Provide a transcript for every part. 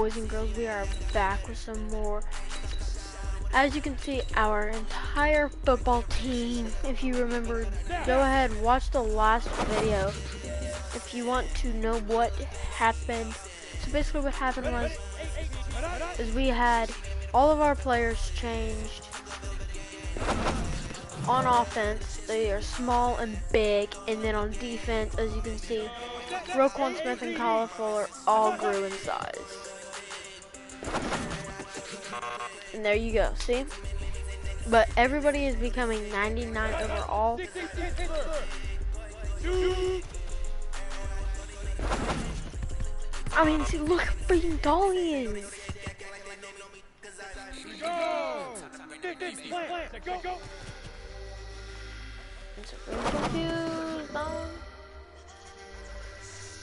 boys and girls, we are back with some more. As you can see, our entire football team, if you remember, go ahead and watch the last video if you want to know what happened. So basically what happened was, we had all of our players changed. On offense, they are small and big, and then on defense, as you can see, Roquan Smith and Kyle Fuller all grew in size. And there you go, see? But everybody is becoming 99 overall. I mean, see, look how freaking tall he is.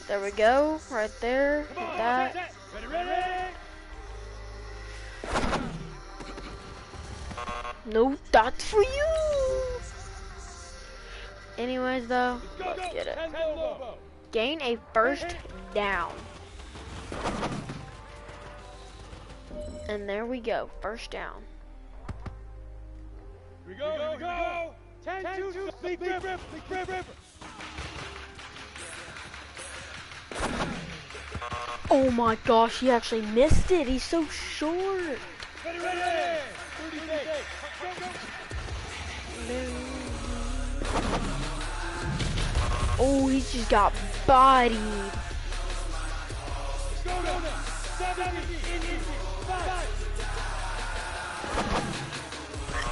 There we go, right there, like that. No, that's for you. Anyways, though, let's get it. Gain a first down. And there we go, first down. We go. 10-2, big rip. Oh my gosh, he actually missed it. He's so short. Ready. Oh, he just got bodied.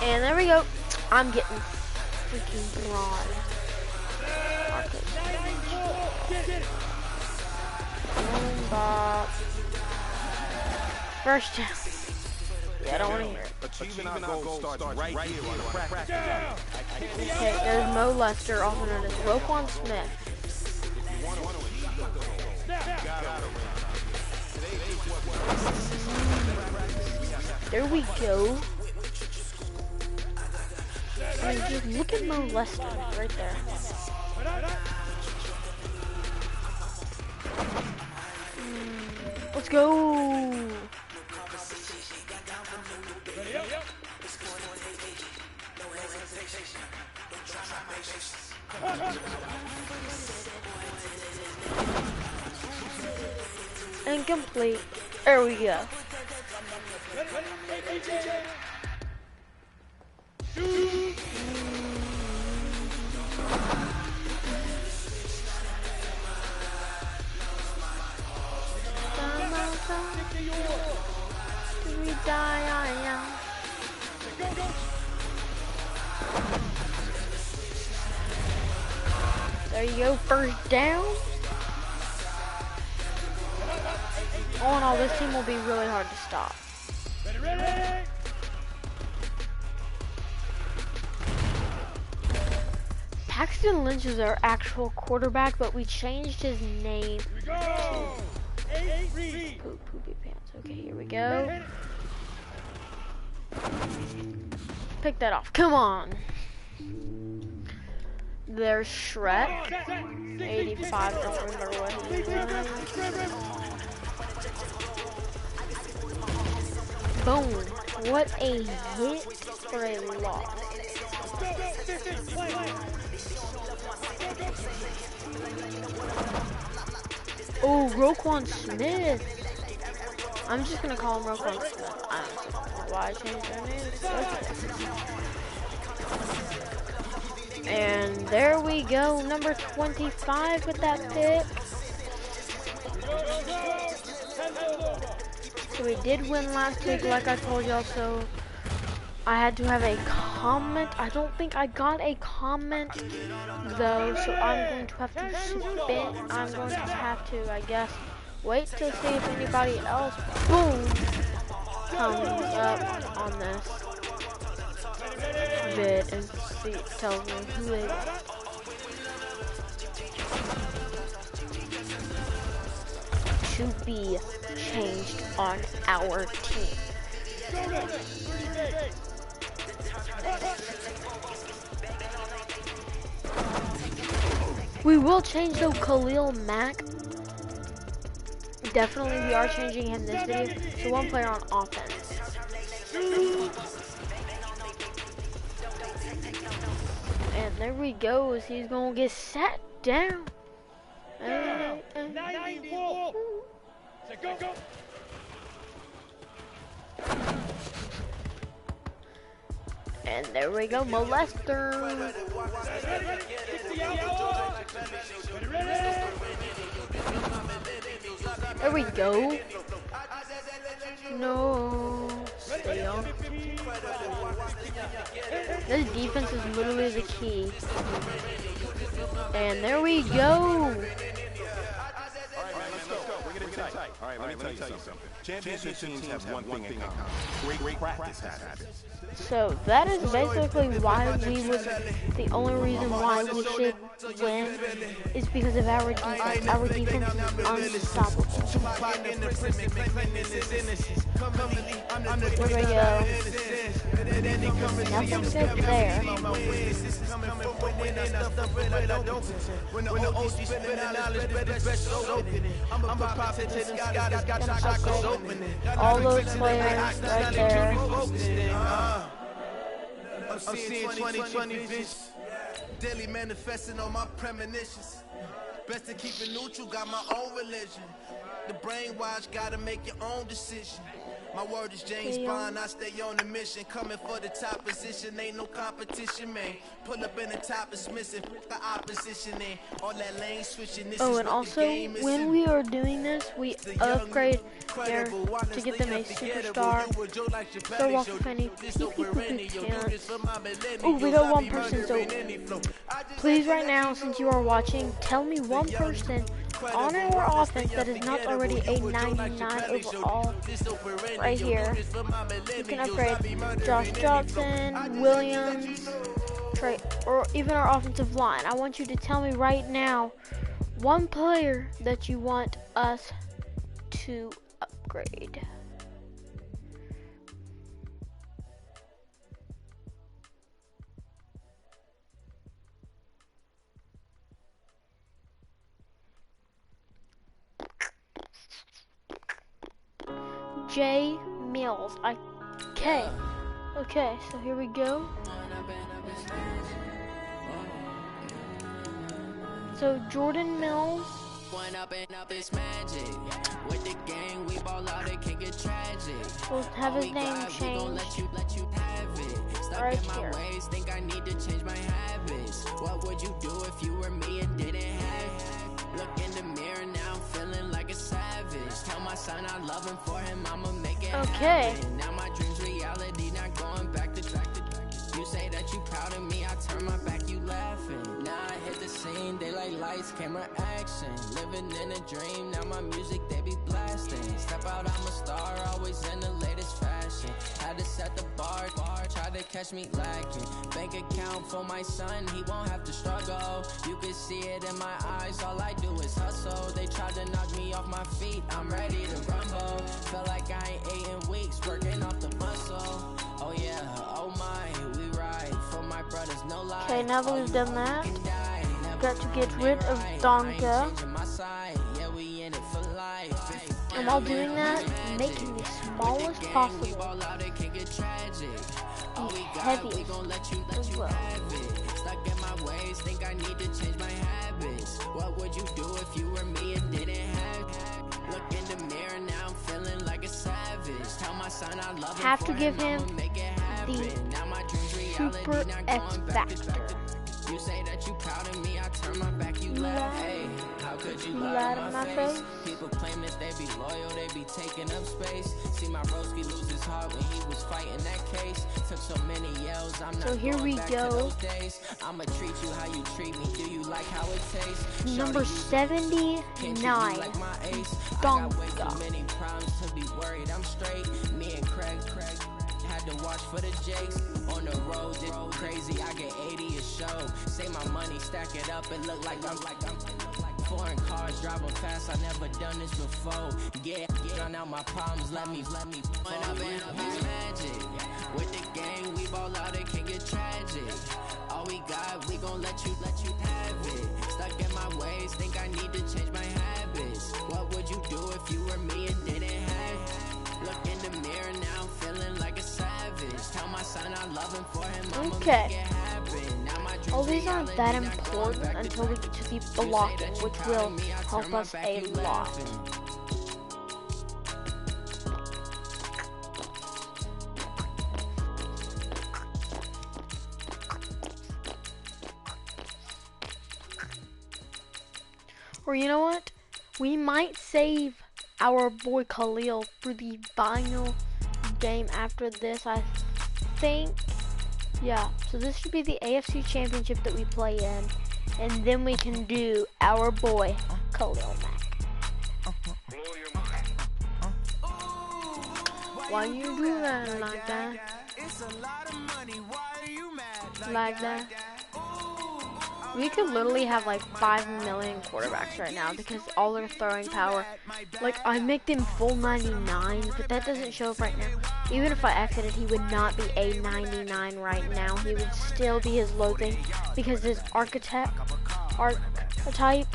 And there we go. I'm getting freaking broad. First down. Yeah, I don't want to hear it. Achieving our goal starts right here on the practice. Okay, there's Mo Lester, also known as Roquan Smith. There we go. I mean, just look at Mo Lester right there. Let's go. Incomplete. There we go. We die, There you go, first down. All in all, this team will be really hard to stop. Ready. Paxton Lynch is our actual quarterback, but we changed his name. We go. 8-3. Poopy pants. Okay, here we go. Pick that off. Come on. There's Shrek. 85. Don't remember what he is. Boom. What a hit for a loss. Oh, Roquan Smith. I'm just gonna call him Roquan Smith. I don't know why I changed their name. Okay. And there we go, number 25 with that pick. So we did win last week, like I told y'all, so I had to have a comment. I don't think I got a comment though, so I'm going to have to spin. I'm going to have to, I guess, wait to see if anybody else, boom, comes up on this vid and see, tells me who they are. To be changed on our team. We will change though. Khalil Mack Definitely, we are changing him this video. So 1 player on offense. And there we go. He's gonna get sat down. 94. So go. And there we go, molester. There we go. No. Stay on. This defense is literally the key. And there we go. All right, let me tell you something. Championship teams have one thing in common. Great practice habits. So that is basically why we would, the only reason why we should win is because of our defense. Our defense is unstoppable. There we go. Nothing's good there. All those players right there. I'm seeing 2020 vision. Daily manifesting on my premonitions. Best to keep it neutral, got my own religion. The brainwash, gotta make your own decision. My word is James Bond, I stay on the mission. Coming for the top position, ain't no competition, man. Pull up in the top is missing, the opposition in. All that lane switching, this Oh, is and what also, the game is. when we are doing this, we upgrade there to get them a superstar. So walk of any chance. Oh, we got 1 person, so please right now, since you are watching, tell me 1 person on our offense that is not already a 99 overall right here. You can upgrade Josh Johnson, Williams, Trey, or even our offensive line. I want you to tell me right now 1 player that you want us to upgrade. J Mills. Okay, so here we go. So Jordan Mills. We'll have his name changed right here. Think I need to change my habits. What would you do if you were me and didn't have? Look in the mirror now, I'm feeling like a savage. Tell my son I love him, for him I'ma make it happen. Now my dreams reality, not going back to back. You say that you proud of me, I turn my back, you laughing. Now I hit the scene, daylight lights, camera action. Living in a dream, now my music they be blasting. Step out, I'm a star, always in the latest fashion. Had to set the bar, try to catch me lacking. Bank account for my son, he won't have to struggle. You can see it in my eyes, all I do is hustle. They tried to knock me off my feet, I'm ready to rumble. Feel like I ain't ate in weeks, working off the muscle. Oh yeah, oh my, we ride for my brothers, no lie. Okay, now that we've done that, got to get rid of Donka. And while doing that, making the smallest possible, the heaviest as well. Stuck in my ways, think I need to change my habits. What would you do if you were me and didn't have? Look in the mirror now, I'm feeling like a savage. Tell my son I love him, have to give him the Super X Factor. You say that you proud of me, I turn my back, you laugh. Hey, how could you lie to my face? People claim that they be loyal, they be taking up space. See my broski lose his heart when he was fighting that case. Took so many yells, I'm not so here we back go. to those days. I'ma treat you how you treat me. Do you like how it tastes? Number 79, Donka. Many problems to be worried, I'm straight. Me and Craig had to watch for the Jakes. On the road, it's crazy, I get 80 a show. Say my money, stack it up, and look like I'm Foreign cars driving fast, I never done this before. Drown out my problems, let me fall. When I've been up is magic. With the gang, we ball out, it can get tragic. All we got, we gon' let you have it. Stuck in my ways, think I need to change my habits. What would you do if you were me and didn't have it? Look in the mirror now, I'm feeling like a savage. Tell my son I love him for him, I'ma make it happen. Now my dreams All these aren't that important until we get to the blocking, which will help us a lot. Or you know what? We might save our boy Khalil for the final game after this, I think. Yeah, so this should be the AFC Championship that we play in. And then we can do our boy Khalil Mack. Why you do that like that? Like that? We could literally have like 5 million quarterbacks right now because all their throwing power. Like, I make them full 99, but that doesn't show up right now. Even if I exited, he would not be a 99 right now. He would still be his low thing because his archetype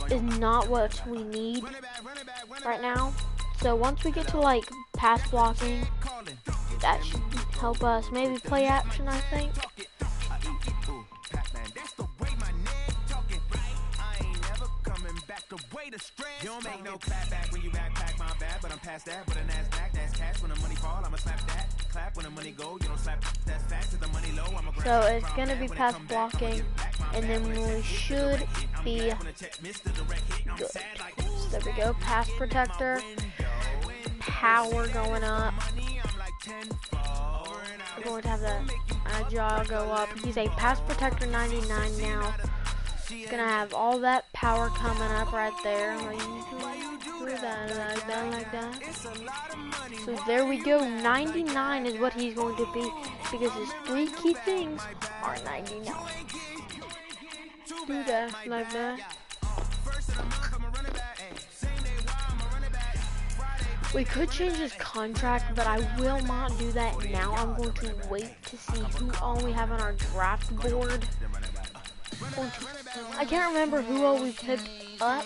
is not what we need right now. So once we get to like pass blocking, that should help us. Maybe play action, I think. You don't make no clap back when you backpack, my bad, but I'm past that. But a NASDAQ, that's cash. When the money fall, I'ma slap that. Clap when the money go, you don't slap. That's fast to the money low. I'm a So it's gonna be pass blocking, and then we should be good. So there we go, pass protector, power going up. We're going to have the agile go up. He's a pass protector 99 now. He's gonna have all that power coming up right there. Like that. So there we go. 99 is what he's going to be because his 3 key things are 99. Do that like that. We could change his contract, but I will not do that now. I'm going to wait to see who all we have on our draft board. I can't remember who all we picked up.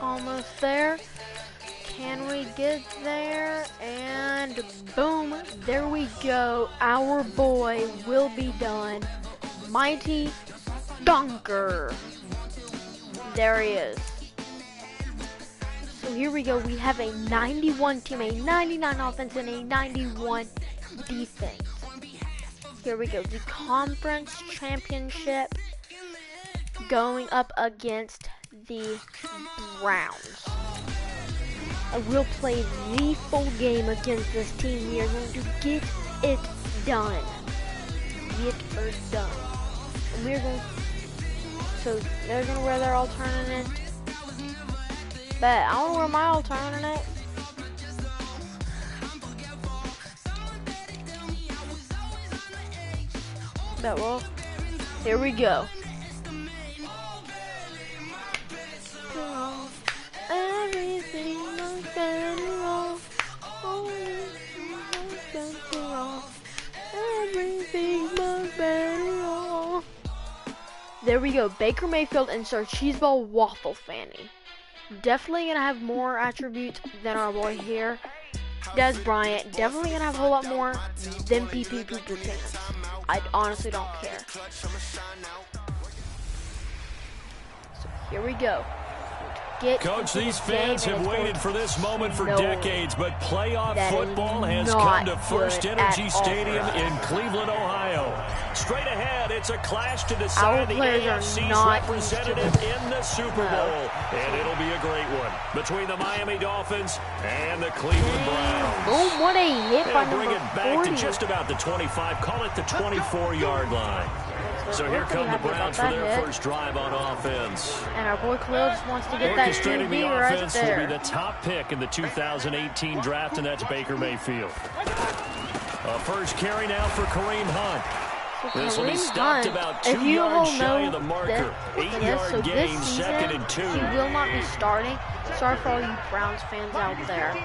Almost there. Can we get there? And boom, there we go. Our boy will be done. Mighty Dunker. There he is. So here we go. We have a 91 team, a 99 offense, and a 91 defense. Here we go. The conference championship going up against the Browns. I will play the full game against this team. We are going to get it done. Get her done. And we're going. So they're going to wear their alternate. But I want to wear my alternate. But well, here we go. Everything was better off. Everything was better off. There we go. Baker Mayfield and Sir Cheeseball Waffle Fanny. Definitely gonna have more attributes than our boy here. Des Bryant. Definitely gonna have a whole lot more than PP Pooper Pants. I honestly don't care. So here we go. Coach, these fans have waited for this moment for decades, but playoff football has come to First Energy Stadium in Cleveland, Ohio. Straight ahead, it's a clash to decide the AFC's representative in the Super Bowl. And it'll be a great one between the Miami Dolphins and the Cleveland Browns. Boom, what a hit by They'll bring number it back 40. to just about the 25, call it the 24-yard line. So here come the Browns for their first drive on offense. And our boy Khalil just wants to get that Orchestrating the QB right offense there. will be the top pick in the 2018 draft, and that's Baker Mayfield. A first carry now for Kareem Hunt. This will be stopped about 2 yards shy of the marker. 8-yard gain, second and 2. He will not be starting. Sorry for all you Browns fans out there.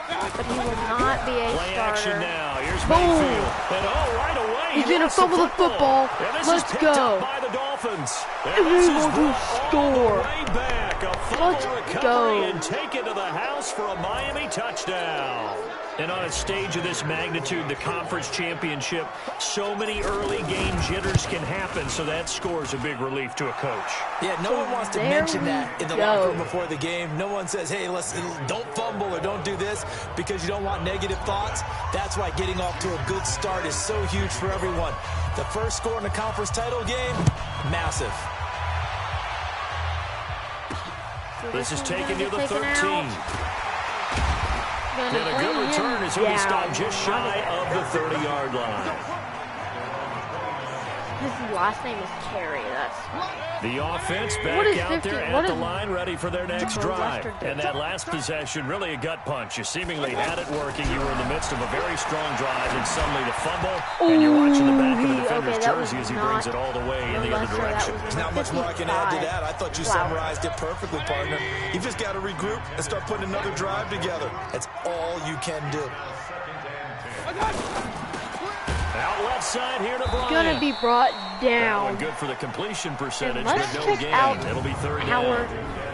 But he will not be a Play starter. action now. Here's Boom. Mayfield. And right away, He's going to fumble the football. Let's go. By the Dolphins. And we want to score. Way back. A Let's recovery go. And take it to the house for a Miami touchdown. And on a stage of this magnitude, the conference championship, so many early game jitters can happen, so that score's a big relief to a coach. Yeah, no one wants to mention that in the locker room before the game. No one says, hey, don't fumble or don't do this because you don't want negative thoughts. That's why getting off to a good start is so huge for everyone. The first score in the conference title game, massive. This is taken to the 13. And a good return as he'll be stopped just shy of the 30-yard line. His last name is Carey. That's the offense back out there at the line, ready for their next drive. And that last possession, really a gut punch. You seemingly had it working. You were in the midst of a very strong drive, and suddenly the fumble. And you're watching the back of the defender's jersey as he brings it all the way in the other direction. There's not much more I can add to that. I thought you summarized it perfectly, partner. You just got to regroup and start putting another drive together. That's all you can do. Out left side here to Bryant. going to be brought down. Good for the completion percentage, Let's but no check gain. out It'll be third our down.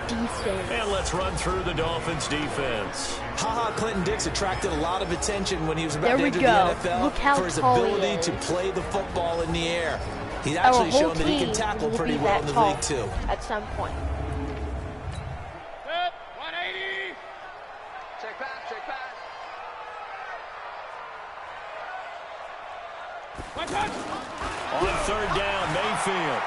defense. And let's run through the Dolphins' defense. Ha-Ha Clinton Dix attracted a lot of attention when he was about to enter the NFL Look how for his tall he ability is. to play the football in the air. He's actually shown that he can tackle pretty well in the league, too. At some point. Set, 180. Check back. One touch. On third down, Mayfield.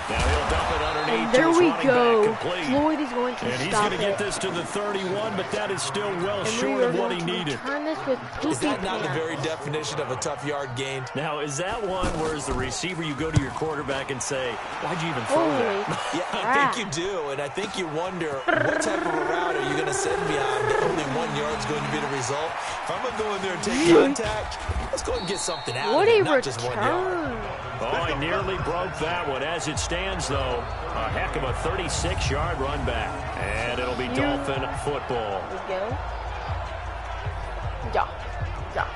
Now he'll dump it underneath. And there to his we running go. back complete. Floyd is going to And he's stop going to get it. this to the 31, but that is still well And we short are of what going he to needed. Turn this with Is that PP not the cam. very definition of a tough yard gained? Now, is that one where as the receiver you go to your quarterback and say, why'd you even throw Holy that? Yeah, I crap. think you do, and I think you wonder what type of a route are you going to send me on that only 1 yard's going to be the result. If I'm going to go in there and take contact, let's go ahead and get something out What of a it, not just 1 yard. return. Oh, he nearly broke that one. As it stands, though, a heck of a 36-yard run back. And it'll be Dolphin football. There we go. Yeah.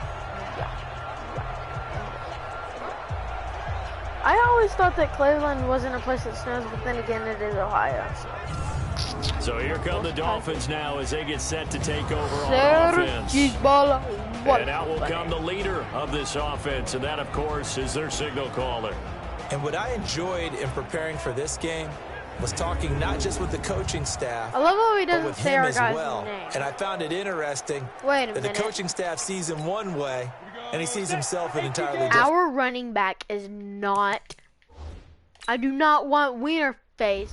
I always thought that Cleveland wasn't a place that snows, but then again, it is Ohio. So here come the Dolphins now as they get set to take over on offense. And out will come the leader of this offense, and that, of course, is their signal caller. And what I enjoyed in preparing for this game was talking not just with the coaching staff, I love how he but doesn't with say him our as guy's well. name. And I found it interesting Wait a that the minute. coaching staff sees him one way, and he sees himself an entirely different. Our running back is not. I do not want Wienerface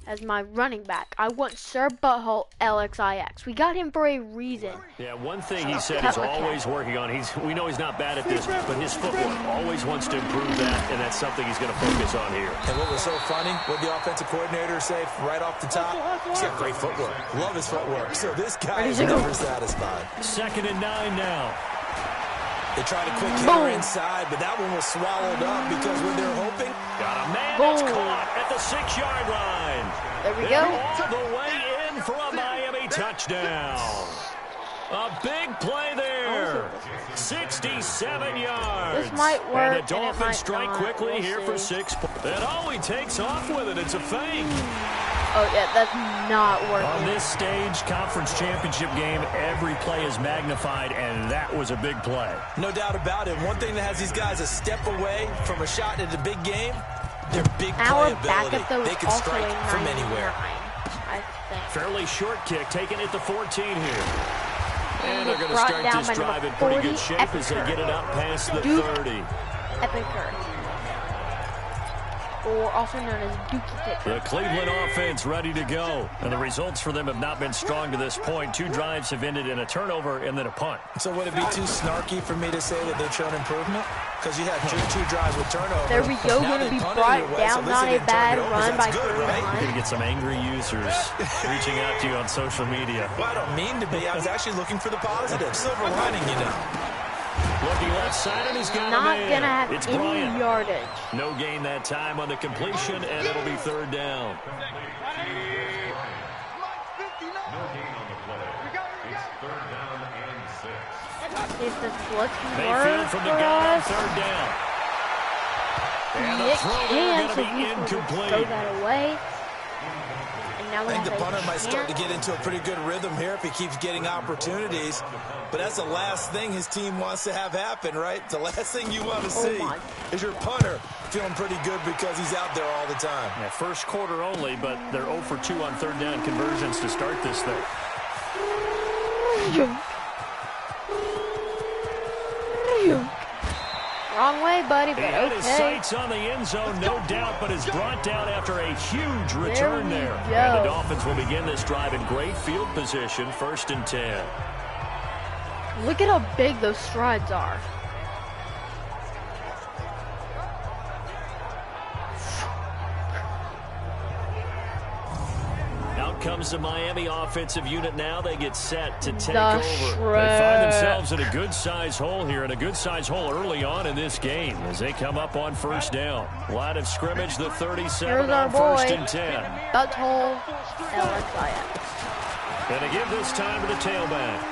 as my running back. I want Sir Butthole LXIX. We got him for a reason. Yeah, one thing he said he's always working on. We know he's not bad at this, but his footwork always wants to improve that, and that's something he's going to focus on here. And what was so funny, what the offensive coordinator say right off the top, he's got great footwork. Love his footwork. So this guy is never satisfied. 2nd and 9 now. They tried a quick hitter inside, but that one was swallowed up because when they're hoping. Got a man that's caught at the 6-yard line. There we go. All the way in for a Miami touchdown. A big play there. 67 yards. This might work, And the and it Dolphins might strike not. quickly We'll here for see. 6 points. And he takes off with it. It's a fake. Oh, yeah, that's not working. On this stage, conference championship game, every play is magnified, and that was a big play. No doubt about it. One thing that has these guys a step away from a shot in the big game, their big Our playability. backup, though, They is can also strike a from anywhere. 99, I think. Fairly short kick, taking it to 14 here. And they're going to Brought start down this by drive in number pretty good 40, shape as they Epiker. get it up past the Duke 30. Epiker, or also known as Dookie Picker. The Cleveland offense ready to go. And the results for them have not been strong to this point. 2 drives have ended in a turnover and then a punt. So would it be too snarky for me to say that they've shown improvement? Because you had two drives with turnover. There we go, Now going to they be punted brought it away, down. so at least Not they a didn't turn bad it over. run That's by good, Kareem right? You're going to Hunt. get some angry users reaching out to you on social media. Well, I don't mean to be. I was actually looking for the positive. Silver lining, you know. Looking left side, and he's got Not a man. going to have It's any Bryant. yardage. No gain that time on the completion, and it'll be 3rd down. If the blitz Mayfield works from the for gun on us, 3rd down. And the it throw there can, going so to he's be going to throw incomplete. that away. And now I we think have the a punter might start to chance. get into a pretty good rhythm here if he keeps getting opportunities. But that's the last thing his team wants to have happen, right? The last thing you want to see is your punter feeling pretty good because he's out there all the time. Yeah, first quarter only, but they're 0 for 2 on 3rd down conversions to start this thing. Wrong way, buddy, He but had his okay. sights on the end zone, no doubt, but is brought down after a huge return we there. go. And the Dolphins will begin this drive in great field position, 1st and 10. Look at how big those strides are. Out comes the Miami offensive unit now. They get set to take The over. They shred. find themselves in a good-sized hole here, and a good-sized hole early on in this game as they come up on 1st down. Line of scrimmage, the 37 Here's our on 1st boy. and 10. Butthole LXIX. Going to give this time to the tailback.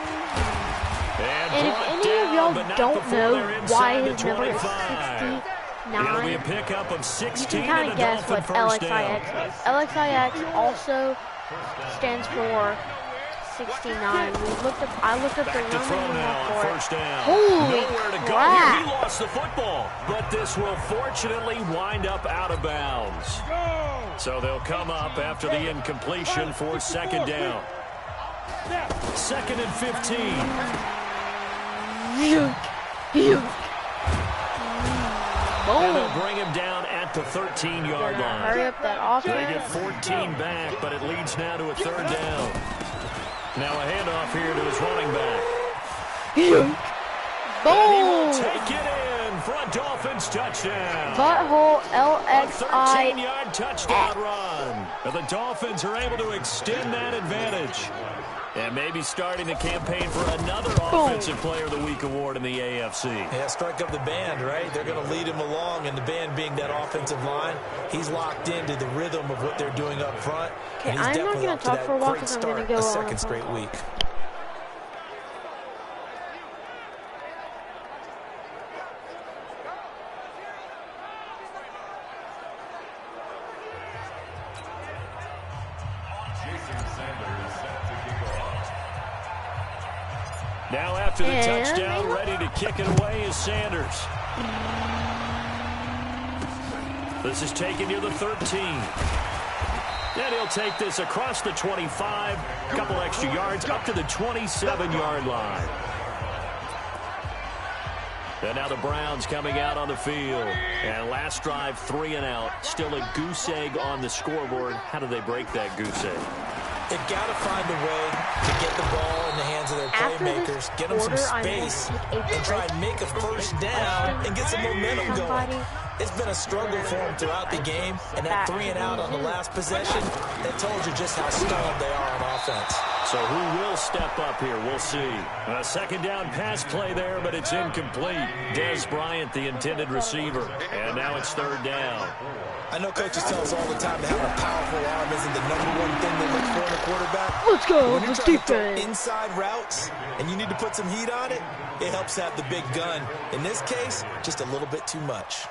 And if brought any of down, y'all but not don't before know they're why inside his the number is 25. It'll be a 69, pickup of you 16 can kind and of a guess Dolphin what first down. LXIX is. LXIX also stands for 69. I looked up the Back to throw Roman now numeral on for it. 1st down. Holy Nowhere to go crap. here. He lost the football, but this will fortunately wind up out of bounds. So they'll come up after the incompletion for 2nd down. 2nd and 15. And they'll bring him down at the 13-yard line. Hurry up that They offense. get 14 back, but it leads now to a 3rd down. Now a handoff here to his running back. And he will Boom! take it in for a Dolphins touchdown. Butthole A LXI. 13-yard touchdown run. And the Dolphins are able to extend that advantage. And maybe starting the campaign for another Offensive Player of the Week award in the AFC. Yeah, strike up the band, right? They're going to lead him along, and the band being that offensive line, he's locked into the rhythm of what they're doing up front. Okay, And he's I'm not definitely gonna off to talk that for a while great 'cause I'm gonna start, go a on second a- straight week. Now after the And touchdown, ready to kick it away is Sanders. This is taken near the 13. And he'll take this across the 25, a couple extra yards, up to the 27-yard line. And now the Browns coming out on the field. And last drive, 3 and out. Still a goose egg on the scoreboard. How do they break that goose egg? They've got to find a way to get the ball in the hands of their After this playmakers, get them some quarter, I'm going to space, take a and try and make a first down and get some momentum going. Somebody- It's been a struggle for them throughout the game, and that 3 and out on the last possession, that told you just how stalled they are on offense. So who will step up here? We'll see. A 2nd down pass play there, but it's incomplete. Dez Bryant, the intended receiver. And now it's 3rd down. I know coaches tell us all the time that having a powerful arm isn't the #1 thing they look for in a quarterback. Let's go, But when you're let's trying to throw defense. inside routes and you need to put some heat on it, it helps have the big gun. In this case, just a little bit too much.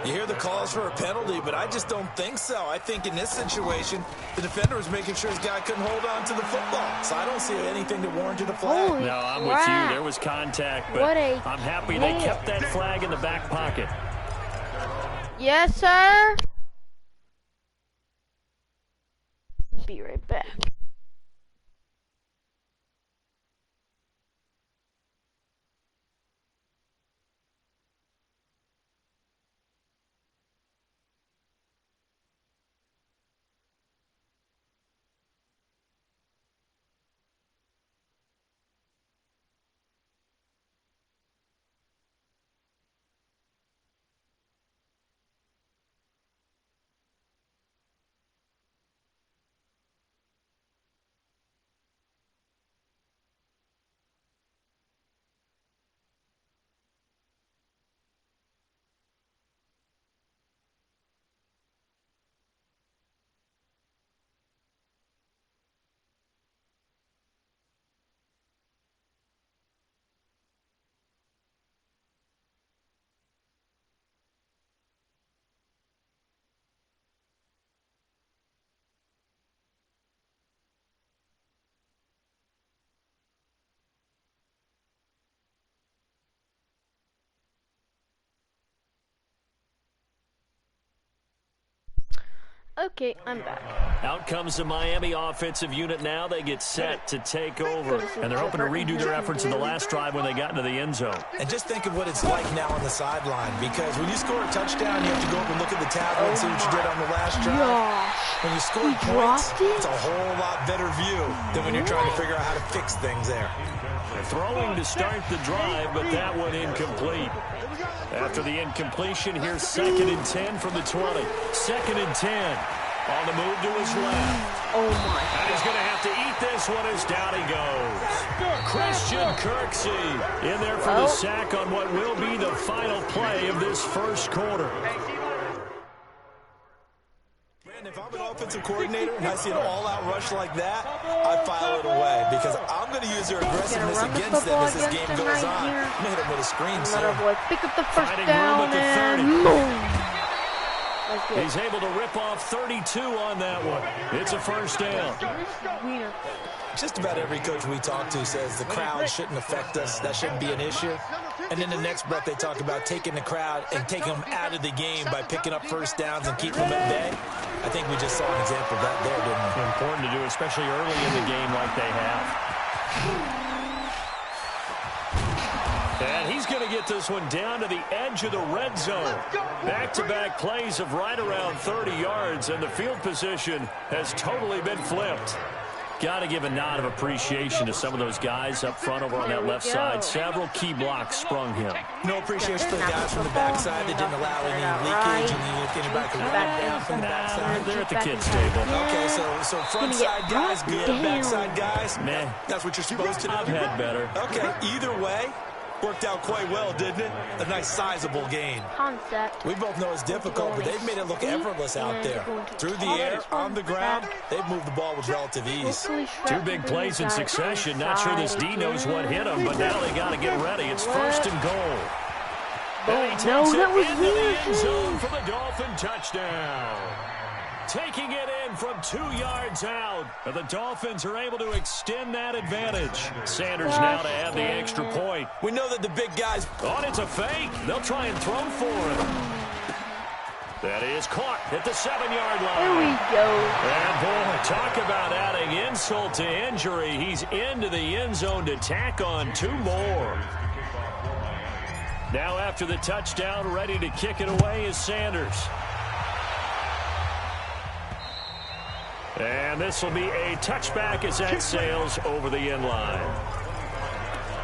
You hear the calls for a penalty, but I just don't think so. I think in this situation, the defender was making sure his guy couldn't hold on to the football. So I don't see anything that warranted a flag. Holy no, I'm crap. with you. There was contact, but I'm happy they kept that flag in the back pocket. Yes, sir. Be right back. Okay, I'm back. Out comes the Miami offensive unit now. They get set to take over. And they're hoping to redo their efforts in the last drive when they got into the end zone. And just think of what it's like now on the sideline. Because when you score a touchdown, you have to go up and look at the tablet and see what you did on the last drive. When you score points, it's a whole lot better view than when you're trying to figure out how to fix things there. They're throwing to start the drive, but that one incomplete. After the incompletion, here's 2nd and 10 from the 20. 2nd and 10. On the move to his left. Oh, my. And he's going to have to eat this one as down he goes. Christian Kirksey in there for the sack on what will be the final play of this first quarter. If I'm an offensive coordinator and I see an all-out rush like that, I file it away because I'm going to use their aggressiveness against them as this game goes on. I'm going to hit them with a screen. Pick up the first down and boom. He's able to rip off 32 on that one. It's a first down. Just about every coach we talk to says the crowd shouldn't affect us. That shouldn't be an issue. And in the next breath, they talk about taking the crowd and taking them out of the game by picking up first downs and keeping them at bay. I think we just saw an example of that there, didn't we? Important to do, especially early in the game like they have. And he's going to get this one down to the edge of the red zone. Back-to-back plays of right around 30 yards, and the field position has totally been flipped. Got to give a nod of appreciation to some of those guys up front over on that left side. Several key blocks sprung him. No appreciation for the guys from the backside that didn't allow any leakage and anybody could run down from the backside. They're at the kids' table. Okay, so front side guys good, backside guys, man, that's what you're supposed to do. I've had better. Okay, either way, worked out quite well, didn't it? A nice sizable gain. Concept. We both know it's difficult, but they've made it look effortless out there. Through the air, on the ground, they've moved the ball with relative ease. 2 big plays in succession. Not sure this D knows what hit him, but now they got to get ready. It's 1st and goal. And he takes it into the end zone for the Dolphin touchdown. Taking it in from 2 yards out. And the Dolphins are able to extend that advantage. Sanders now to add the extra point. We know that the big guys... Oh, it's a fake. They'll try and throw for him. That is caught at the 7-yard line. There we go. And boy, talk about adding insult to injury. He's into the end zone to tack on 2 more. Now after the touchdown, ready to kick it away is Sanders. And this will be a touchback as that sails over the end line.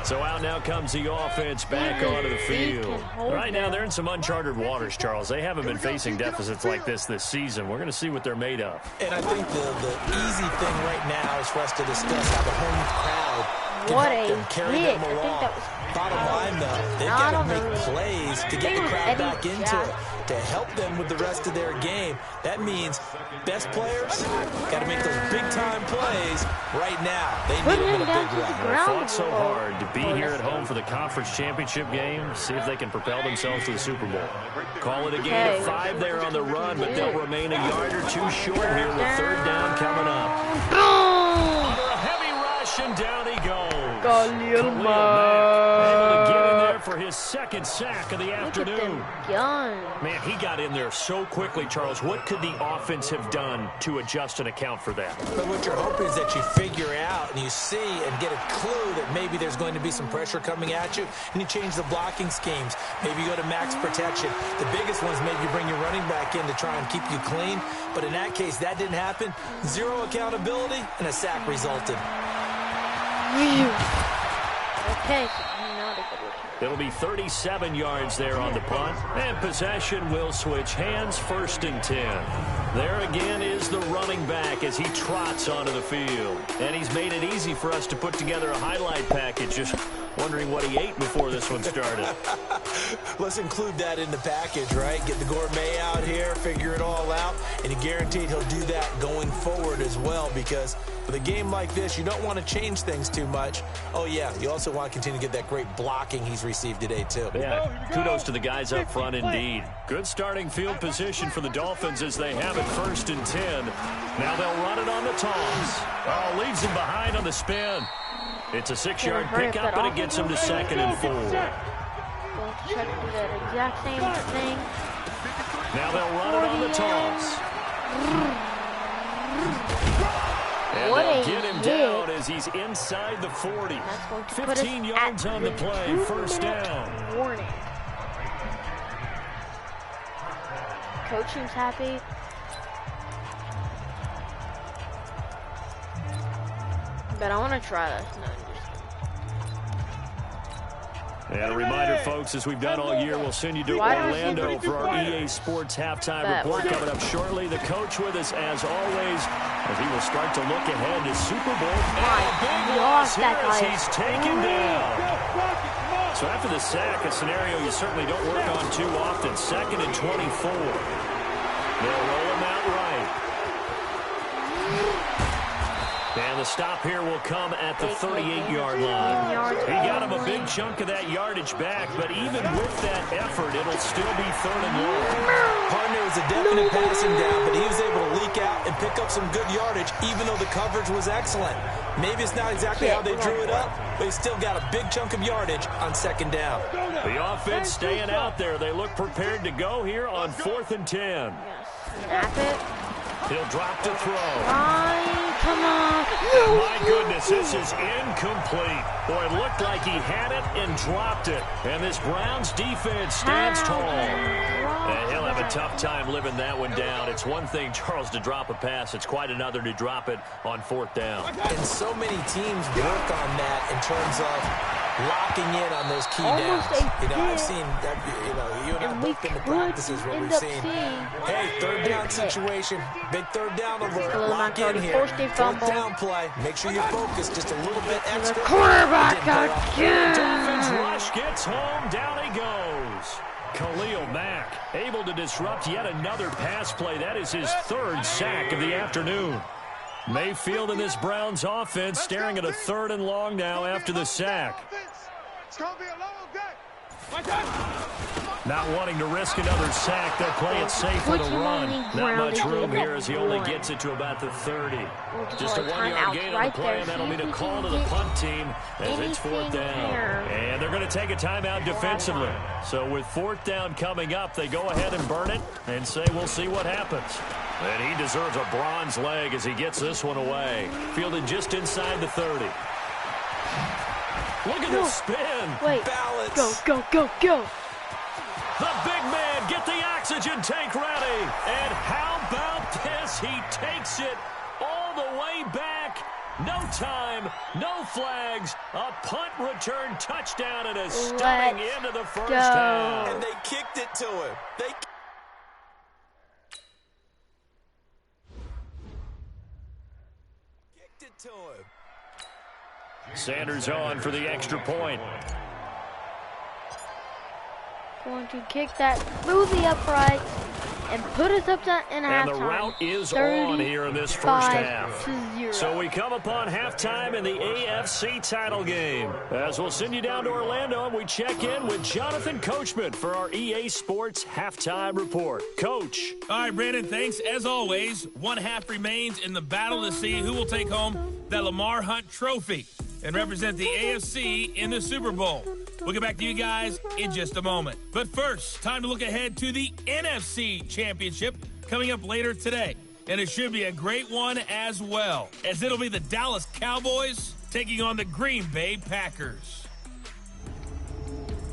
So out now comes the offense back onto the field. Right now they're in some uncharted waters, Charles. They haven't been facing deficits like this season. We're going to see what they're made of. And I think the easy thing right now is for us to discuss how the home crowd can help them, carry them along. Bottom line, though, they've got to make plays to get the crowd back into it, to help them with the rest of their game. That means best players got to make those big-time plays right now. They need them in a big way. They fought so hard to be here at home for the conference championship game. See if they can propel themselves to the Super Bowl. Call it a gain of 5 there on the run, but they'll remain a yard or two short here with third down coming up. Under a heavy rush, and down he goes. Khalil Mack able to get in there for his second sack of the afternoon. Man, he got in there so quickly, Charles. What could the offense have done to adjust and account for that? But what you're hoping is that you figure out and you see and get a clue that maybe there's going to be some pressure coming at you, and you change the blocking schemes. Maybe you go to max protection. The biggest ones, maybe you bring your running back in to try and keep you clean. But in that case, that didn't happen. Zero accountability, and a sack resulted. Okay. It'll be 37 yards there on the punt. And possession will switch hands, 1st and 10. There again is the running back as he trots onto the field. And he's made it easy for us to put together a highlight package. Just wondering what he ate before this one started. Let's include that in the package, right? Get the gourmet out here, figure it all out, and you're guaranteed he'll do that going forward as well, because with a game like this, you don't want to change things too much. Oh, yeah, you also want to continue to get that great blocking he's received today, too. Yeah, kudos to the guys up front indeed. Good starting field position for the Dolphins as they have it 1st and 10. Now they'll run it on the toss. Oh, leaves him behind on the spin. It's a 6-yard pickup, and it gets him to 2nd and 4. We'll check the exact same thing. Now they'll run it on the toss. And they'll get him down as he's inside the 40. 15 yards on the play, 1st down. Warning. Coach seems happy. But I want to try this. No, and a reminder, folks, as we've done all year, we'll send you to Orlando for our EA Sports halftime report coming up shortly. The coach with us, as always, as he will start to look ahead to Super Bowl. And a big loss here as he's taken down. So after the sack, a scenario you certainly don't work on too often. 2nd and 24. They'll roll him out right. And the stop here will come at the 38-yard line. He got him a big chunk of that yardage back, but even with that effort, it'll still be 3rd and long. Partner was a definite passing down, but he was able to leak out and pick up some good yardage, even though the coverage was excellent. Maybe it's not exactly how they drew it up, but he still got a big chunk of yardage on 2nd down. The offense staying out there. They look prepared to go here on 4th and 10. Snap it. He'll drop to throw. Come on. And my goodness, this is incomplete. Boy, it looked like he had it and dropped it. And this Browns defense stands tall. And he'll have a tough time living that one down. It's one thing, Charles, to drop a pass. It's quite another to drop it on 4th down. And so many teams work on that in terms of locking in on those key downs. You know, I've seen, you and I both been to practices where we've seen, hey, 3rd down situation, big 3rd down alert, lock in here, 4th down play, make sure you focus just a little bit extra. Quarterback again. Dolphins rush gets home, down he goes. Khalil Mack able to disrupt yet another pass play. That is his 3rd sack of the afternoon. Mayfield and this Browns offense staring at a 3rd and long now after the sack. It's going to be a long day. Not wanting to risk another sack, they'll play it safe with a run. Not much room here as he only gets it to about the 30. Just a 1-yard gain on the play, and that'll be a call to the punt team as it's 4th down. And they're going to take a timeout defensively. So with 4th down coming up, they go ahead and burn it and say we'll see what happens. And he deserves a bronze leg as he gets this one away. Fielded just inside the 30. Look at the spin. Balance. Go. The big man, get the oxygen tank ready. And how about this? He takes it all the way back. No time, no flags. A punt return touchdown and a stunning into the 1st down. And they kicked it to him. Sanders on for the extra point. Going to kick that through the upright and put us up in halftime. And the route is on here in this first half. 35-0. So we come upon halftime in the AFC title game. As we'll send you down to Orlando, and we check in with Jonathan Coachman for our EA Sports Halftime Report. Coach. All right, Brandon, thanks. As always, one half remains in the battle to see who will take home the Lamar Hunt Trophy and represent the AFC in the Super Bowl. We'll get back to you guys in just a moment. But first, time to look ahead to the NFC Championship coming up later today. And it should be a great one as well, as it'll be the Dallas Cowboys taking on the Green Bay Packers.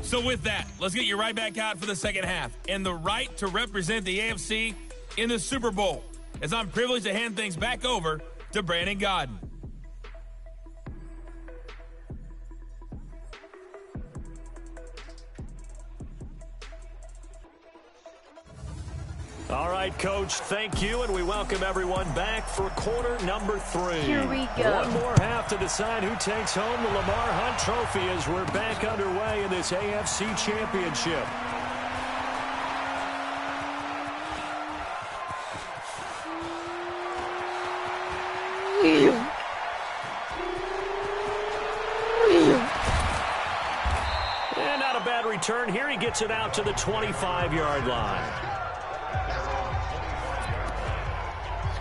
So with that, let's get you right back out for the second half and the right to represent the AFC in the Super Bowl, as I'm privileged to hand things back over to Brandon Gaudin. All right, Coach, thank you, and we welcome everyone back for quarter number 3. Here we go. One more half to decide who takes home the Lamar Hunt Trophy as we're back underway in this AFC Championship. And not a bad return here. He gets it out to the 25-yard line.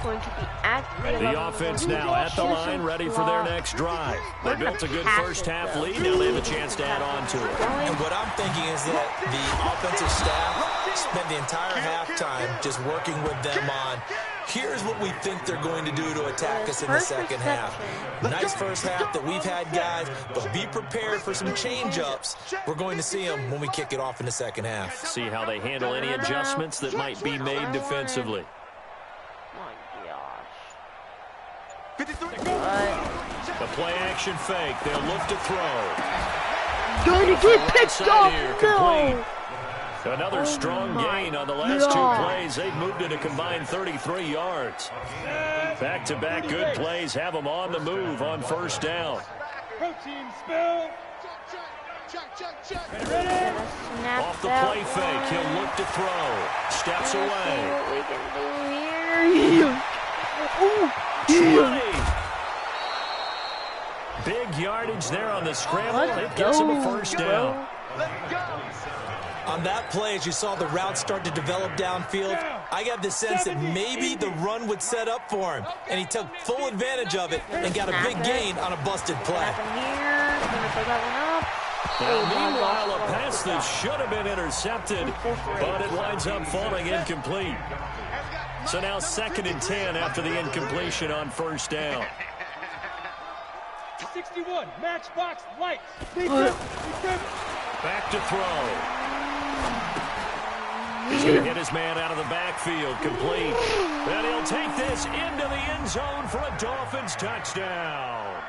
Going to be at The offense now at the line, ready for their next drive. They built a good first half lead. Now they have a chance to add on to it. And what I'm thinking is that the offensive staff spent the entire halftime just working with them on, here's what we think they're going to do to attack us in the second half. Nice first half that we've had, guys, but be prepared for some change-ups. We're going to see them when we kick it off in the second half. See how they handle any adjustments that might be made defensively. The play-action fake. They'll look to throw. Going to get picked up. No. Another strong gain on the last two plays. They've moved it a combined 33 yards. Back-to-back good plays have them on the move on first down. Protein spill. Off the play fake. He'll look to throw. Steps away. What we can do here. 20. Big yardage there on the scramble. It gets him a first down. On that play, as you saw the route start to develop downfield, I got the sense that maybe the run would set up for him, and he took full advantage of it and got a big gain on a busted play. Now, meanwhile, a pass that should have been intercepted, but it winds up falling incomplete. So now 2nd and 10 after the incompletion on first down. 61, matchbox lights. Back to throw. He's going to hit his man out of the backfield, complete. And he'll take this into the end zone for a Dolphins touchdown.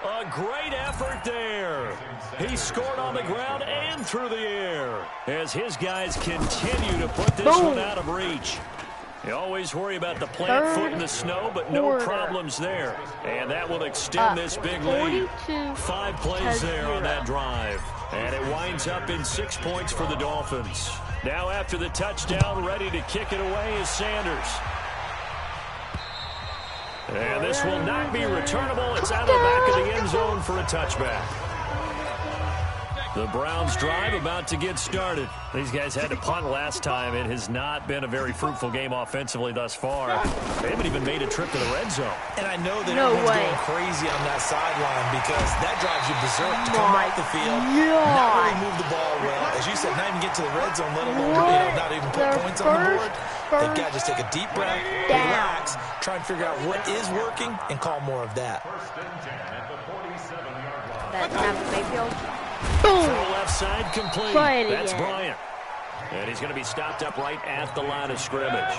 A great effort there. He scored on the ground and through the air as his guys continue to put this one out of reach. You always worry about the plant foot in the snow, but no problems there. And that will extend this big lead. 5 plays there on that drive. And it winds up in 6 points for the Dolphins. Now after the touchdown, ready to kick it away is Sanders. And this will not be returnable. It's out of the back of the end zone for a touchback. The Browns drive about to get started. These guys had to punt last time. It has not been a very fruitful game offensively thus far. They haven't even made a trip to the red zone. And I know that everyone's going crazy on that sideline because that drives you berserk to come off the field, not really move the ball well. As you said, not even get to the red zone, let alone not even put points on the board. They've got to just take a deep breath, relax, try and figure out what is working, and call more of that. That's Mayfield. Boom! Left side complete. That's Bryant. And he's going to be stopped up right at the line of scrimmage.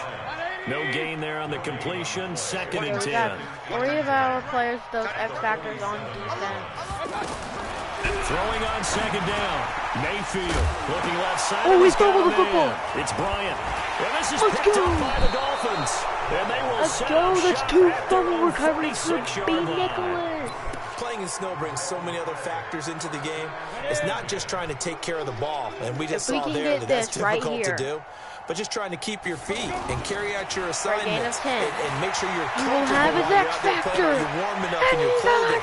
No gain there on the completion. 2nd and 10. 3 of our players, those X factors on defense. Throwing on 2nd down. Mayfield looking left side. Oh, he's fumbled the football. It's Bryant. And this is picked up by the Dolphins. And they will Let's go. That's 2 fumble recoveries for B. Nicholas. playing in snow brings so many other factors into the game. It's not just trying to take care of the ball, and we just saw there that that's difficult to do, but just trying to keep your feet and carry out your assignments and make sure you're comfortable while you're out there playing, you're warming up in your clothing.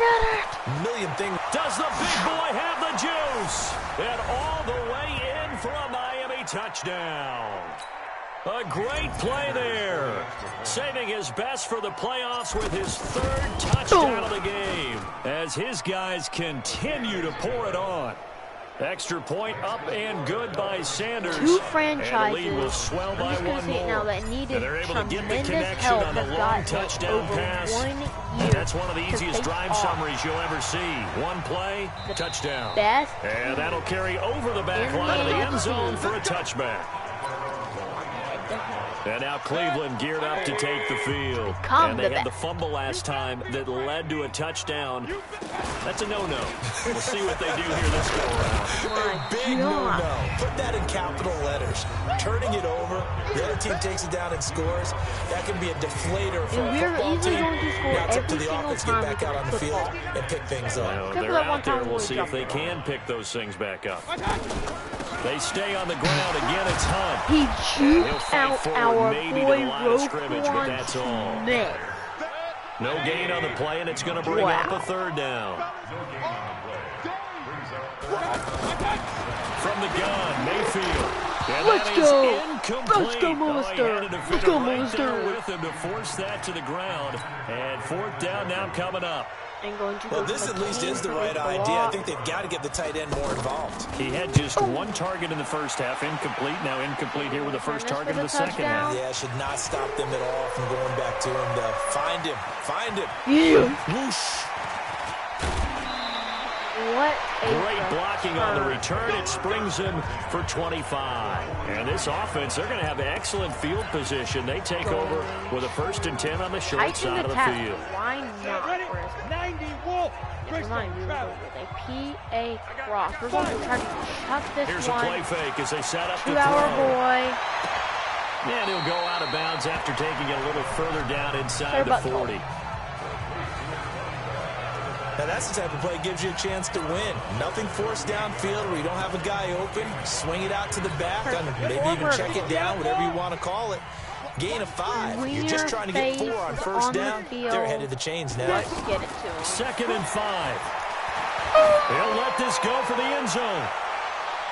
Million things. Does the big boy have the juice? And all the way in for a Miami touchdown. A great play there. Saving his best for the playoffs with his third touchdown of the game as his guys continue to pour it on. Extra point up and good by Sanders. Two franchises, and the lead will swell by one more. now that needed and they're able to get the tremendous connection help on the long touchdown pass. And that's one of the easiest drive summaries you'll ever see. One play, touchdown. And that'll carry over the back line of the end zone for a touchback. And now Cleveland geared up to take the field. And they had the fumble last time that led to a touchdown. That's a no-no. We'll see what they do here this go-around. A big no-no. Put that in capital letters. Turning it over, the other team takes it down and scores. That can be a deflator for a football team. Now it's up to the offense to get back out on the field and pick things up. They're out there. We'll see if they can pick those things back up. They stay on the ground. Again, it's Hunt. He juked out our boy but that's all. No gain on the play, and it's going to bring up a third down. From the gun, Mayfield. And Let's go. Incomplete. Let's go, Monster. Let's go, Monster. With him to force that to the ground. And fourth down now coming up. Well, this at least is the right idea. I think they've got to get the tight end more involved. He had just one target in the first half, incomplete. Now incomplete here with the first target in the second half. Yeah, should not stop them at all from going back to him to find him. Find him. Yeah. Whoosh. What great blocking on the return. It springs him for 25. And this offense, they're going to have excellent field position. They take over with a 1st and 10 on the short side of the field. Why not? 90 Wolf. Remind me with a PA cross. We're going to try to chuck this Here's one. Here's a play fake as they set up to throw. Our boy. And he'll go out of bounds after taking it a little further down inside the 40. Now that's the type of play that gives you a chance to win. Nothing forced downfield where you don't have a guy open. Swing it out to the back, and maybe even check it down, whatever you want to call it. Gain of 5. You're just trying to get 4 on first down. They're ahead of the chains now. Let's get it to him. 2nd and 5. They'll let this go for the end zone.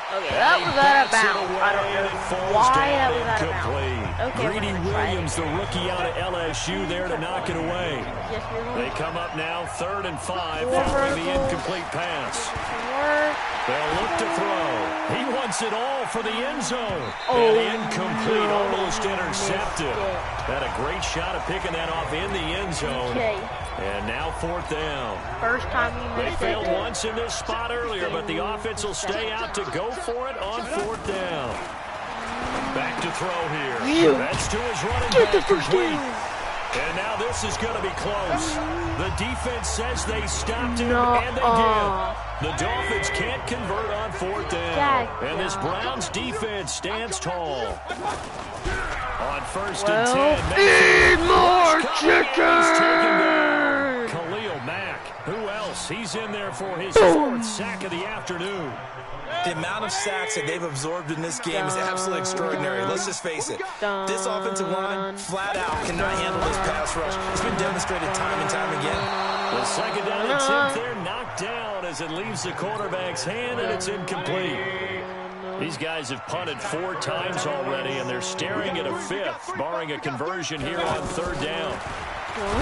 Okay, that was out of bounds. I don't know why that was out of bounds. Okay, Greedy Williams, the rookie out of LSU, there to knock it away. They come up now 3rd and 5 following the incomplete pass. They'll look to throw. He wants it all for the end zone. And incomplete, almost intercepted. Had a great shot of picking that off in the end zone. And now 4th down. First time we missed it. They failed once in this spot earlier, but the offense will stay out to go for it on 4th down. Back to throw here. That's to his running back. Complete. And now this is going to be close. The defense says they stopped him, and they did. The Dolphins can't convert on 4th down. And this Browns defense stands tall. On 1st and 10. Eat more chicken! Khalil Mack. Who else? He's in there for his 4th sack of the afternoon. The amount of sacks that they've absorbed in this game is absolutely extraordinary. Let's just face it. This offensive line, flat out, cannot handle this pass rush. It's been demonstrated time and time again. The 2nd down attempt there knocked down as it leaves the quarterback's hand, and it's incomplete. These guys have punted 4 times already, and they're staring at a 5th, barring a conversion here on 3rd down.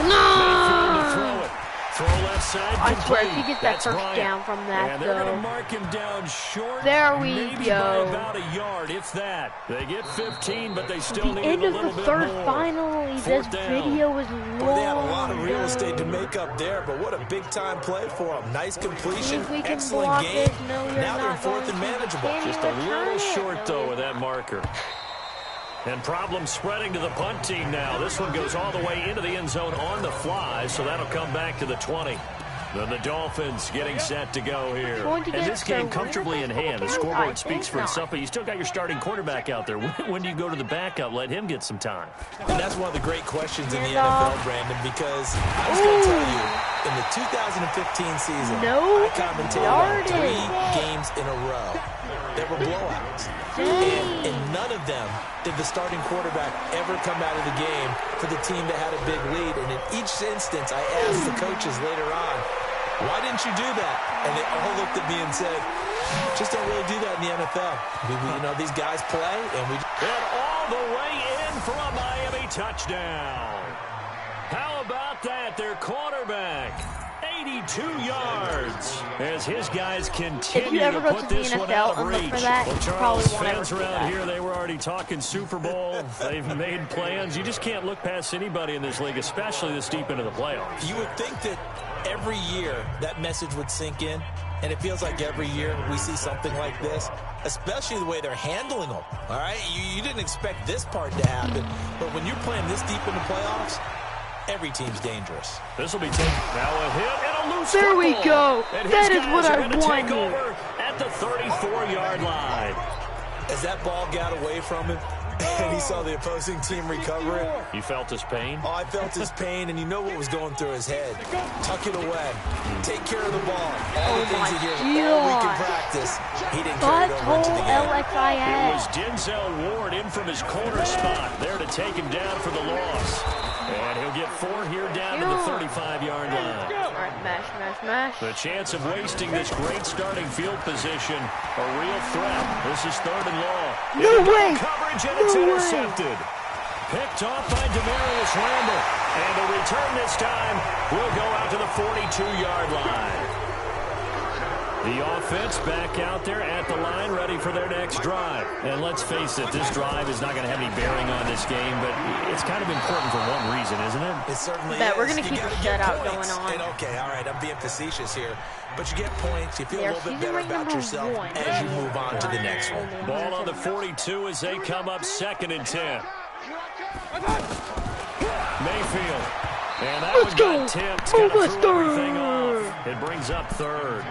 Mayfield to throw it. Throw left side. I swear, if he gets that first down from that, and they're going to mark him down short. There we maybe go. By about a yard, if that. They get 15, but they still need a end little of the bit third, more. Finally, this video was long. Boy, they had a lot of real estate to make up there, but what a big-time play for them. Nice completion, excellent game. Now they're in 4th and manageable. Just a little short, though, with that marker. And problems spreading to the punt team now. This one goes all the way into the end zone on the fly, so that'll come back to the 20. Then the Dolphins getting set to go here. And this game comfortably in hand. The scoreboard speaks for itself, but you still got your starting quarterback out there. When do you go to the backup? Let him get some time. And that's one of the great questions in the NFL, Brandon, because I was going to tell you, in the 2015 season, I commentated on 3 games in a row that were blowouts. And in none of them did the starting quarterback ever come out of the game for the team that had a big lead. And in each instance, I asked the coaches later on, why didn't you do that? And they all looked at me and said, just don't really do that in the NFL. You know, these guys play, and we... And all the way in for a Miami touchdown. How about that? Their quarterback, 82 yards, as his guys continue to put this one out of reach. Well, Charles, fans around here, they were already talking Super Bowl. They've made plans. You just can't look past anybody in this league, especially this deep into the playoffs. You would think that every year that message would sink in, and it feels like every year we see something like this, especially the way they're handling them, all right? You didn't expect this part to happen, but when you're playing this deep in the playoffs, every team's dangerous. This will be taken. Now a hit and a loose There football. we go. And That is what I wanted. wanted. Take over at the 34-yard line. As that ball got away from him, and he saw the opposing team recover it. You felt his pain? Oh, I felt his pain, and you know what was going through his head. Tuck it away. Take care of the ball. All the things he hears all week in practice. He didn't carry it over into the game. It was Denzel Ward in from his corner spot there to take him down for the loss. And he'll get 4 here down to the 35-yard line. All right, mash. The chance of wasting this great starting field position, a real threat. This is 3rd and long. No way. Coverage, and it's intercepted. Picked off by Demarius Randall. And the return this time will go out to the 42-yard line. The offense back out there at the line, ready for their next drive. And let's face it, this drive is not going to have any bearing on this game, but it's kind of important for one reason, isn't it? It certainly Bet is. we're going to keep a shutout going on. And okay, all right, I'm being facetious here. But you get points. You feel a little bit better about yourself as you move on to the next one. Ball on the 42 as they come up 2nd and 10. Mayfield. And that one got tipped. Got to throw everything off. It brings up 3rd.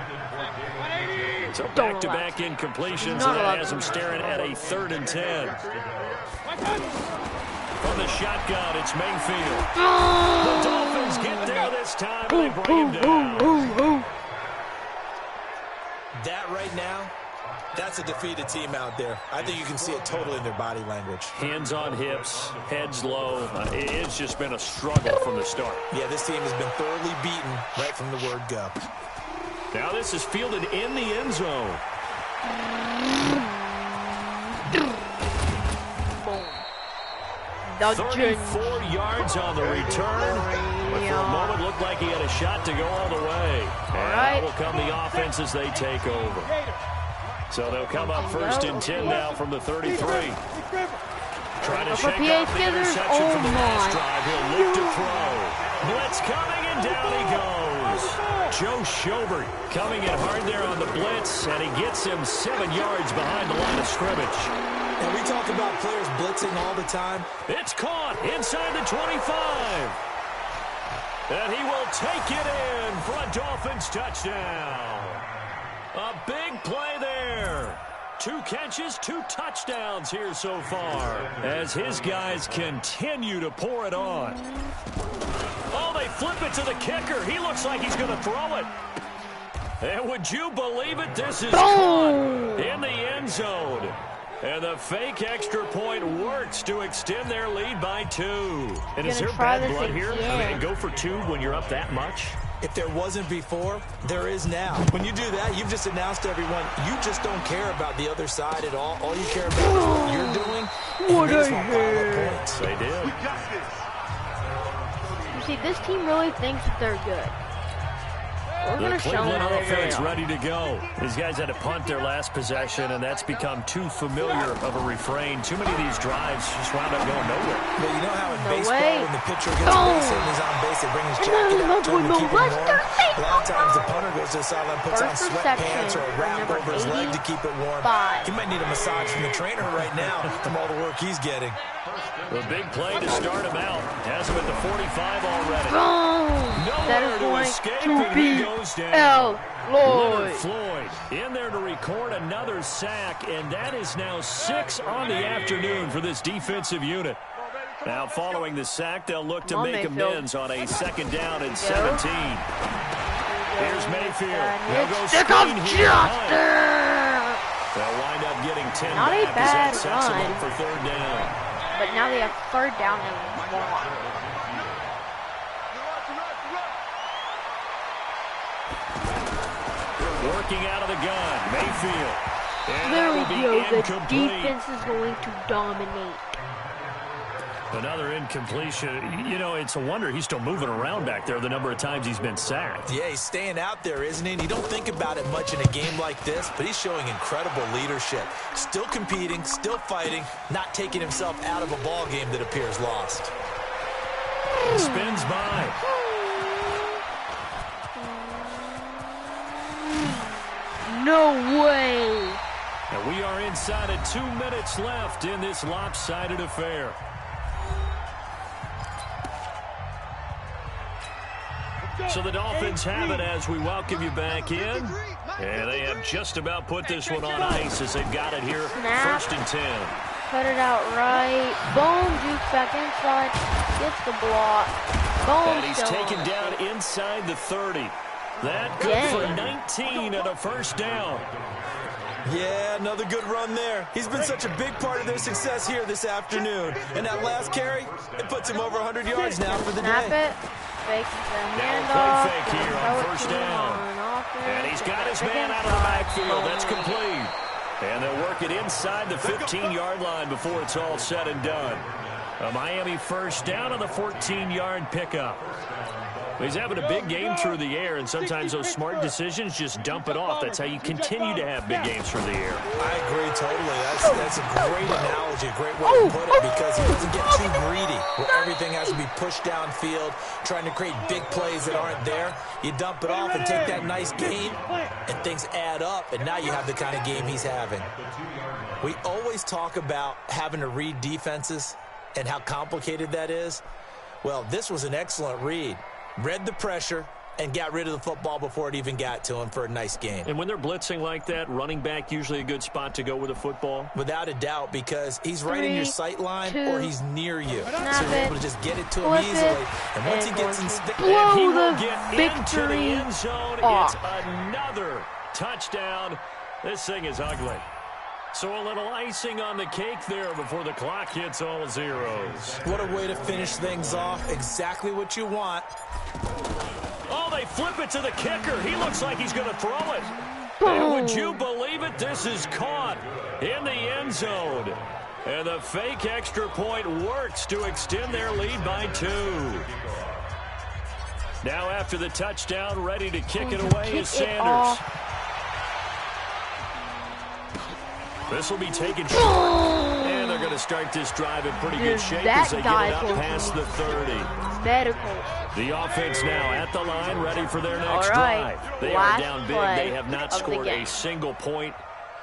So back-to-back incompletions, and that has them staring at a 3rd and 10. From the shotgun, it's Mayfield. The Dolphins get there this time, and they bring him down. That right now, that's a defeated team out there. I think you can see it totally in their body language. Hands on hips, heads low. It's just been a struggle from the start. Yeah, this team has been thoroughly beaten right from the word go. Now this is fielded in the end zone. 34 yards on the return. But for a moment, looked like he had a shot to go all the way. And out will come the offense as they take over. So they'll come up 1st and 10 now from the 33. Trying to shake off the interception from the last drive. He'll look to throw. Blitz coming, and down he goes. Joe Schobert coming in hard there on the blitz, and he gets him 7 yards behind the line of scrimmage. And we talk about players blitzing all the time. It's caught inside the 25. And he will take it in for a Dolphins touchdown. A big play there. 2 catches, 2 touchdowns here so far as his guys continue to pour it on. Oh, they flip it to the kicker. He looks like he's going to throw it. And would you believe it? This is caught in the end zone. And the fake extra point works to extend their lead by 2. And is there bad blood here? I mean, go for 2 when you're up that much? If there wasn't before, there is now. When you do that, you've just announced to everyone, you just don't care about the other side at all. All you care about is what you're doing. What a hit. Points. They did. You see, this team really thinks that they're good. We're going to show them how offense ready to go. These guys had to punt their last possession, and that's become too familiar of a refrain. Too many of these drives just wound up going nowhere. But you know how in baseball, when the pitcher gets base and he's on base, they bring his jacket out to him to keep him warm. A lot of times the punter goes to the sideline, puts on sweatpants or a wrap over his leg to keep it warm. He might need a massage from the trainer right now from all the work he's getting. The big play to start him out. Has him at the 45 already. That is going escape, to and he be goes down. L. Leonard Floyd. Floyd in there to record another sack, and that is now 6 on the afternoon for this defensive unit. Now, following the sack, they'll look to make amends on a 2nd down and 17. Here's Mayfield. He'll go screen here. They'll wind up getting 10 Not a back bad as that sets them run. up for 3rd down. But now they have 3rd down and 1. Working out of the gun, Mayfield. And There that we will be go. The incomplete. defense is going to dominate. Another incompletion. You know, it's a wonder he's still moving around back there the number of times he's been sacked. Yeah, he's staying out there, isn't he? And you don't think about it much in a game like this, but he's showing incredible leadership. Still competing, still fighting, not taking himself out of a ball game that appears lost. Spins by. No way. And we are inside of 2 minutes left in this lopsided affair. So the Dolphins have it as we welcome you back in. And they have just about put this one on ice as they've got it here. Snap. 1st and 10. Cut it out right. Boom. Juke back inside. Gets the block. Boom. And he's taken down inside the 30. That good for 19 and a 1st down. Yeah, another good run there. He's been such a big part of their success here this afternoon. And that last carry, it puts him over 100 yards now for the Snap day. it. Fake the Now handoff. a play fake here on 1st down. And he's got his man out of the backfield. That's complete. And they'll work it inside the 15-yard line before it's all said and done. A Miami 1st down on the 14-yard pickup. He's having a big game through the air, and sometimes those smart decisions just dump it off. That's how you continue to have big games through the air. I agree totally. That's a great analogy, a great way to put it, because he doesn't get too greedy where everything has to be pushed downfield, trying to create big plays that aren't there. You dump it off and take that nice gain, and things add up, and now you have the kind of game he's having. We always talk about having to read defenses and how complicated that is. Well, this was an excellent read. Read the pressure and got rid of the football before it even got to him for a nice gain. And when they're blitzing like that, running back usually a good spot to go with the football? Without a doubt, because he's right in your sight line or he's near you. So you're able to just get it to him easily. And once he gets in space, and he will get into the end zone. It's another touchdown. This thing is ugly. So a little icing on the cake there before the clock hits all zeros. What a way to finish things off. Exactly what you want. Oh, they flip it to the kicker. He looks like he's going to throw it. And would you believe it? This is caught in the end zone. And the fake extra point works to extend their lead by 2. Now after the touchdown, ready to kick it away is Sanders. This will be taken short, and they're going to start this drive in pretty good shape as they get it up past the 30. Medical. The offense now at the line, ready for their next drive. They are down big. They have not scored a single point.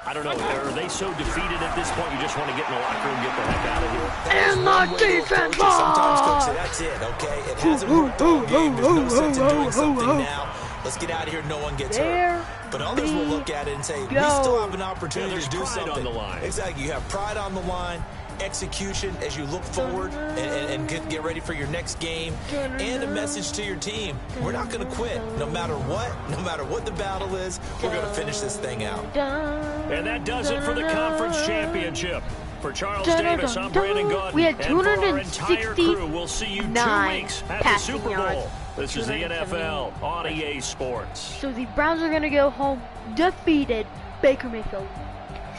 I don't know. Are they so defeated at this point you just want to get in the locker room and get the heck out of here? And the defense. Sometimes, Coach, say, that's it, okay? It hasn't worked all game. There's no sense in doing something now. Let's get out of here. No one gets hurt. But others will look at it and say, we still have an opportunity to do something. On the line. Exactly. You have pride on the line, execution as you look forward and get ready for your next game, and a message to your team. We're not going to quit. No matter what the battle is, we're going to finish this thing out. And that does it for the conference championship. For Charles Davis, I'm Brandon Gaudin. We had and for our entire crew, we'll see you 2 weeks at the Super Bowl. This is the NFL on EA Sports. So the Browns are going to go home defeated. Baker Mayfield.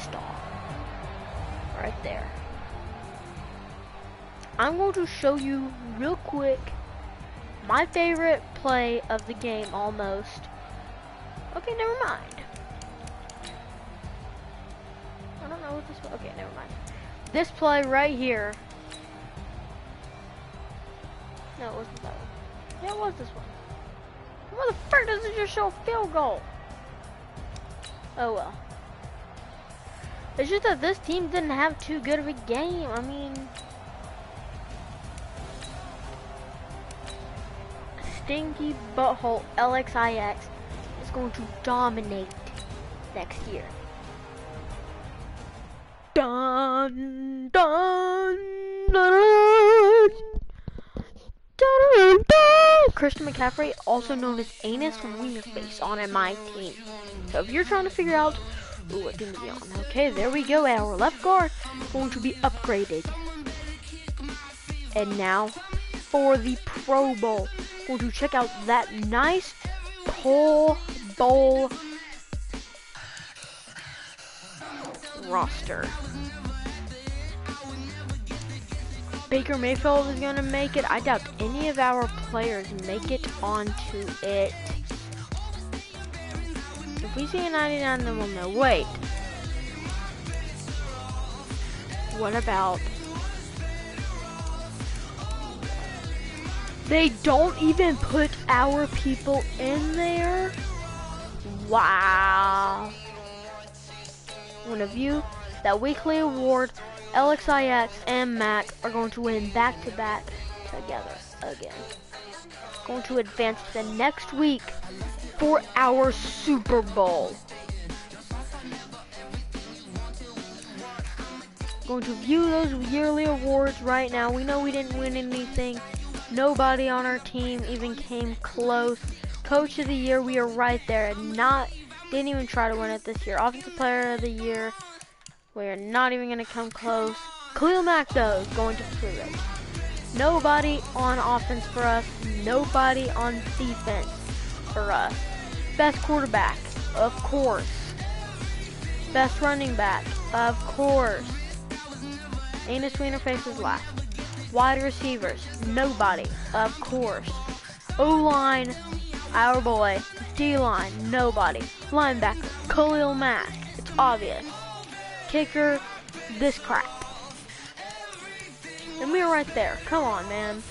Stop. Right there. I'm going to show you real quick my favorite play of the game almost. Okay, never mind. I don't know what this was. Okay, never mind. This play right here. No, it wasn't that one. Yeah, it was this one. Why the frick does it just show a field goal? Oh well. It's just that this team didn't have too good of a game. I mean, stinky butthole LXIX is going to dominate next year. Dun, dun, dun, dun, dun, dun. Christian McCaffrey, also known as Anus Wienerface, on my team. So if you're trying to figure out what team to be on, okay, there we go. Our left guard going to be upgraded. And now for the Pro Bowl, going to check out that nice Pro Bowl roster. Baker Mayfield is going to make it. I doubt any of our players make it onto it. If we see a 99, then we'll know. Wait. What about... They don't even put our people in there? Wow. One of you, that weekly award, LXIX and Mac are going to win back-to-back together again. Going to advance to the next week for our Super Bowl. Going to view those yearly awards right now. We know we didn't win anything. Nobody on our team even came close. Coach of the Year, we are right there. Didn't even try to win it this year. Offensive Player of the Year, we are not even going to come close. Khalil Mack, though, is going to prove it. Nobody on offense for us. Nobody on defense for us. Best quarterback, of course. Best running back, of course. Anus Wienerface is last. Wide receivers, nobody, of course. O-line, our boy. D-line, nobody. Linebacker, Khalil Mack, it's obvious. Kicker, this crap. And we're right there. Come on, man.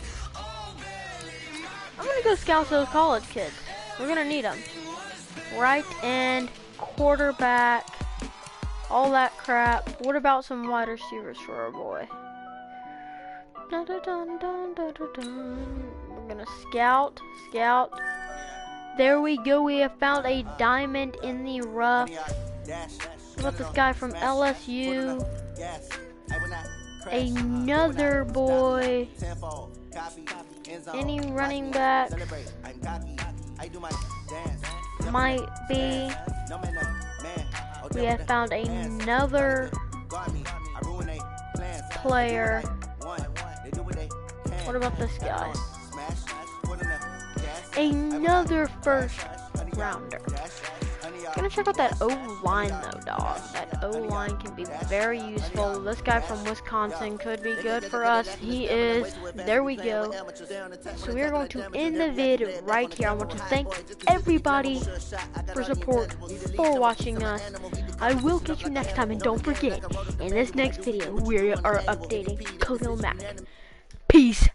I'm gonna go scout those college kids. We're gonna need them. Right end, quarterback, all that crap. What about some wide receivers for our boy? Dun, dun, dun, dun, dun, dun, dun. We're gonna scout. There we go. We have found a diamond in the rough. What about this guy from LSU? Another boy. Any running backs? Might be. We have found another player. What about this guy? Another first rounder. Gonna check out that O-line though, dog. That O-line can be very useful. This guy from Wisconsin could be good for us. He is. There we go. So we are going to end the vid right here. I want to thank everybody for support, for watching us. I will catch you next time, and don't forget, in this next video, we are updating Khalil Mack. Peace